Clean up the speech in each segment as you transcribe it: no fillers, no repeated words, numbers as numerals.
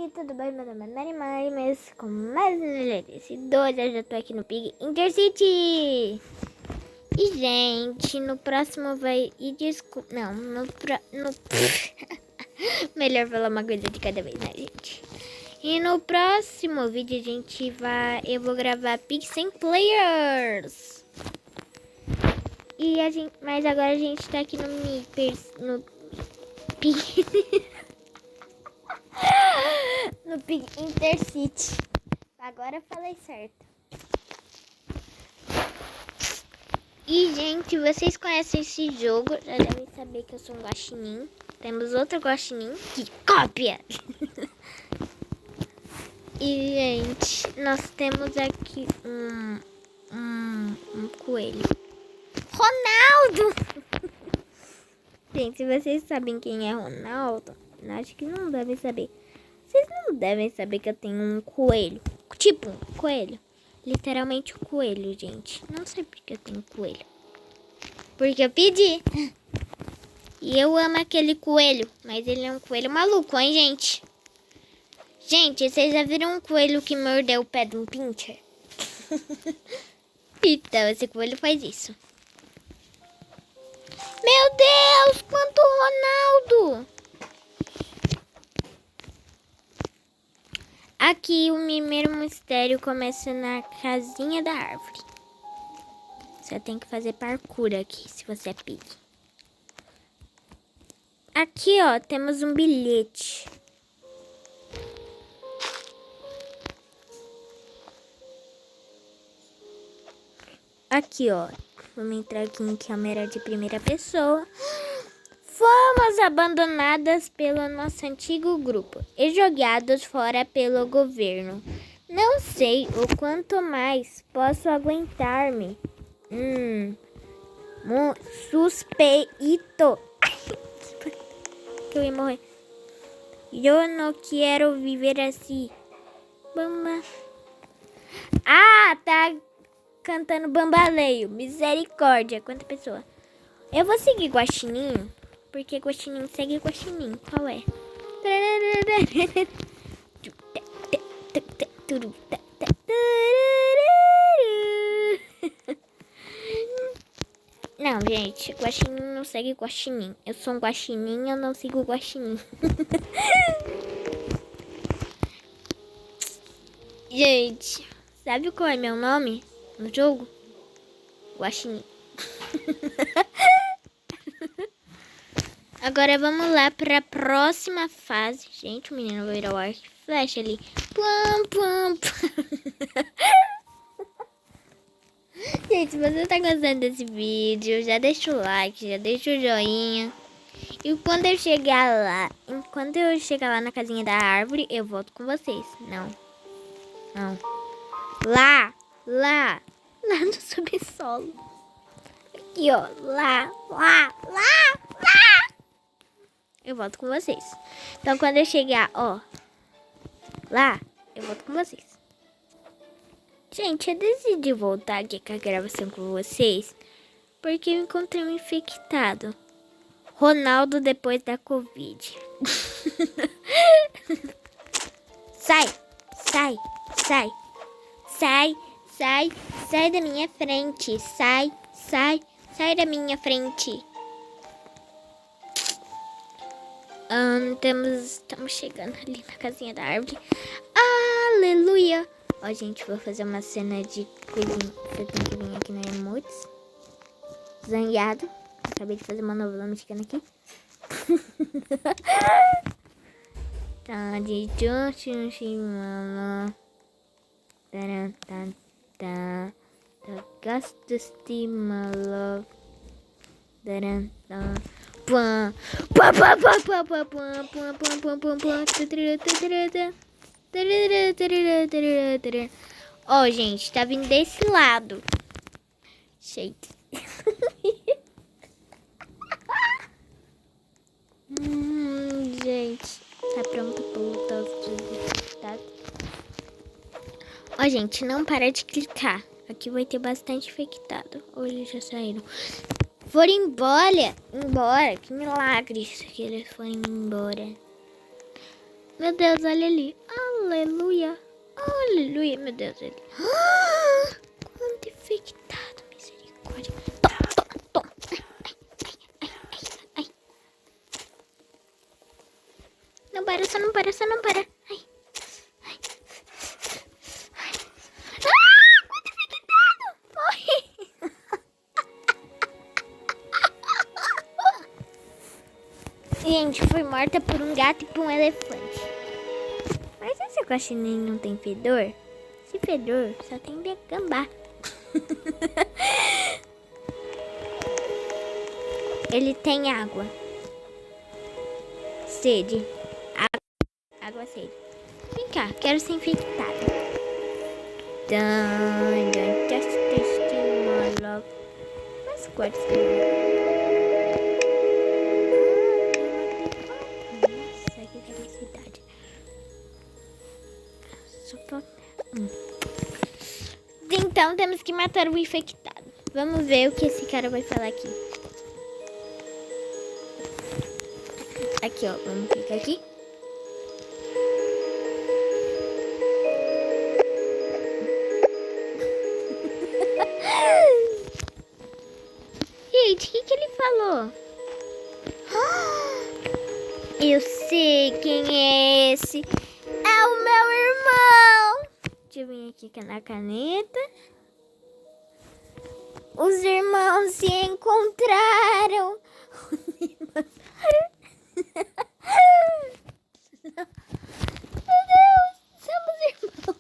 Pig, tudo bem? Meu nome é Mary Mari, mas com mais esse 2 eu já tô aqui no Pig Intercity. E, gente, no próximo vai... Não, melhor falar uma coisa de cada vez, né, gente? E no próximo vídeo eu vou gravar Pig sem Players. Mas agora a gente tá aqui no Pig... no Pig Intercity. Agora eu falei certo. E, gente, vocês conhecem esse jogo, já devem saber que eu sou um guaxinim. Temos outro guaxinim que cópia. E, gente, nós temos aqui um coelho. Ronaldo! Gente, se vocês sabem quem é Ronaldo, acho que não devem saber. Vocês não devem saber que eu tenho um coelho. Tipo, um coelho. Literalmente um coelho, gente. Não sei porque eu tenho coelho. Porque eu pedi. E eu amo aquele coelho. Mas ele é um coelho maluco, hein, gente? Gente, vocês já viram um coelho que mordeu o pé de um pincher? Então, esse coelho faz isso. Meu Deus, quanto Ronaldo! Aqui o primeiro mistério começa na casinha da árvore. Você tem que fazer parkour aqui, se você é pig. Aqui, ó, temos um bilhete. Aqui, ó, vamos entrar aqui em câmera de primeira pessoa. Fomos abandonadas pelo nosso antigo grupo e jogados fora pelo governo. Não sei o quanto mais posso aguentar-me. Suspeito. Que eu ia morrer. Eu não quero viver assim. Bamba. Ah, tá cantando bambaleio. Misericórdia. Quanta pessoa. Eu vou seguir Guaxinim. Porque Guaxinim segue Guaxinim. Qual é? Não, gente. Guaxinim não segue Guaxinim. Eu sou um Guaxinim, eu não sigo Guaxinim. Gente, sabe qual é meu nome no jogo? Guaxinim. Agora vamos lá para a próxima fase. Gente, o menino vai virar o arco e flecha ali. Plum, plum, plum. Gente, se você tá gostando desse vídeo, já deixa o like, já deixa o joinha. E quando eu chegar lá na casinha da árvore, eu volto com vocês. Não. Lá no subsolo. Aqui, ó. Lá. Eu volto com vocês. Então, quando eu chegar, ó, lá, eu volto com vocês. Gente, eu decidi voltar aqui com a gravação com vocês porque eu encontrei um infectado. Ronaldo depois da Covid. Sai da minha frente. Sai da minha frente. Estamos chegando ali na casinha da árvore. Aleluia! Ó, gente, vou fazer uma cena de coisinha. Você tem que vir aqui no Emotes. Zangado. Acabei de fazer uma novela mexicana aqui. Tá de Gosto my love. Ó, gente, tá vindo desse lado. Shake. Gente, tá pronto pra lutar os resultados. Ó, gente, não para de clicar. Aqui vai ter bastante infectado. Ou eles já saíram. Foram embora. Que milagre que eles foram embora. Meu Deus, olha ali. Aleluia. Aleluia, meu Deus. Ele. Ah, quanto infectado, misericórdia. Tom. Ai. Não para, só não para. Ai. Ah, quanto infectado. Morri. Gente, foi morta por um gato e por um elefante. Mas esse guaxinim não tem fedor? Esse fedor só tem gambá. Ele tem água. Sede. Água, sede. Vem cá, quero ser infectada. Just tasting my love. Mas guarda esse nossa, que velocidade. Só falta... Então temos que matar o infectado. Vamos ver o que esse cara vai falar aqui. Aqui, ó. Vamos clicar aqui. Gente, o que ele falou? Eu sei quem é esse. É o meu irmão. Deixa eu vir aqui na caneta. Os irmãos se encontraram. Meu Deus, somos irmãos.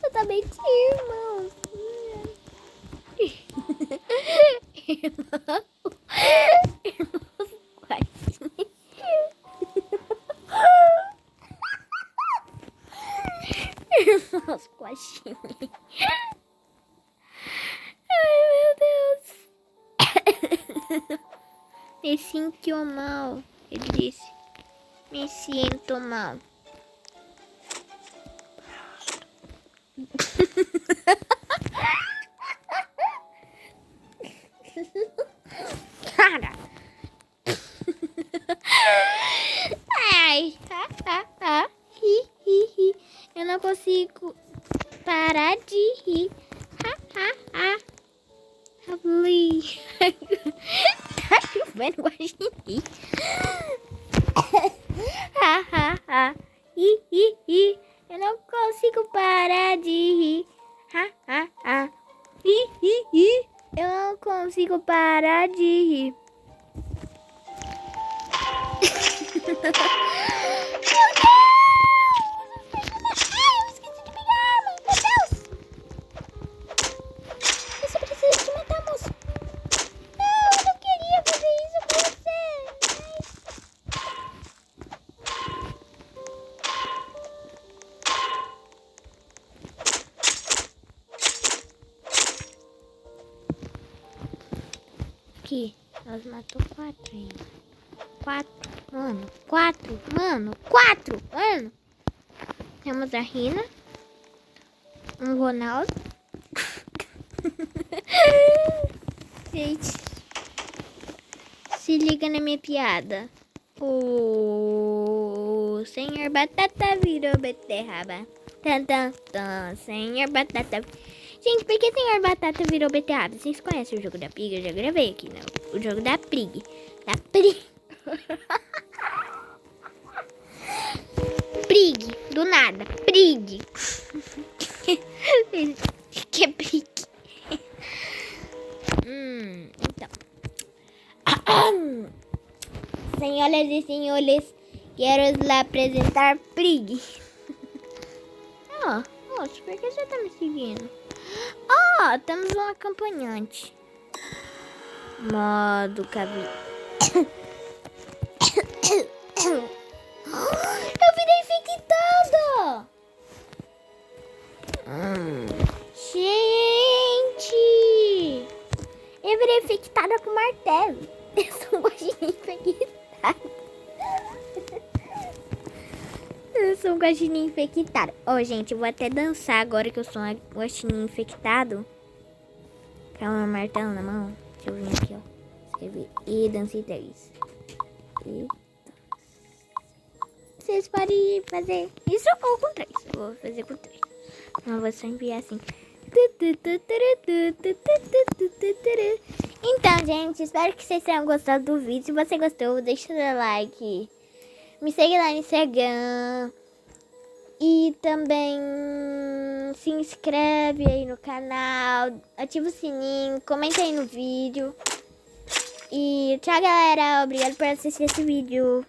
Totalmente irmãos. Irmãos quase. Irmãos quase. Ai, meu Deus. Me sinto mal, ele disse. Me sinto mal. Cara. Ai. Hi. Eu não consigo parar de rir. Tá chovendo guaxinim. Hi. Eu não consigo parar de rir. Hi. Eu não consigo parar de rir. Aqui, nós matou 4 ainda. 4, mano. Temos a Rina, um Ronaldo. Gente, se liga na minha piada. O senhor Batata virou beterraba. Senhor Batata. Gente, por que Senhor Batata virou beterraba? Vocês conhecem o jogo da Pig? Eu já gravei aqui, não. O jogo da Prig. Prig, do nada. Prig. Que é Prig? Então. Senhoras e senhores, quero lhe apresentar Prig. Nossa, por que você tá me seguindo? Temos um acompanhante. Modo cabelo. Eu virei infectada! Gente! Eu virei infectada com martelo. Eu sou um guaxinim infectado. Eu sou um guaxinim infectado. Gente, eu vou até dançar agora que eu sou um guaxinim infectado. Com uma martelo na mão. Deixa eu vir aqui, ó. Escrever. E dancei 3. E... vocês podem fazer isso ou com 3. Eu vou fazer com 3. Não vou só enviar assim. Então, gente, espero que vocês tenham gostado do vídeo. Se você gostou, deixa seu like. Me segue lá no Instagram. E também se inscreve aí no canal. Ativa o sininho. Comenta aí no vídeo. E tchau, galera. Obrigado por assistir esse vídeo.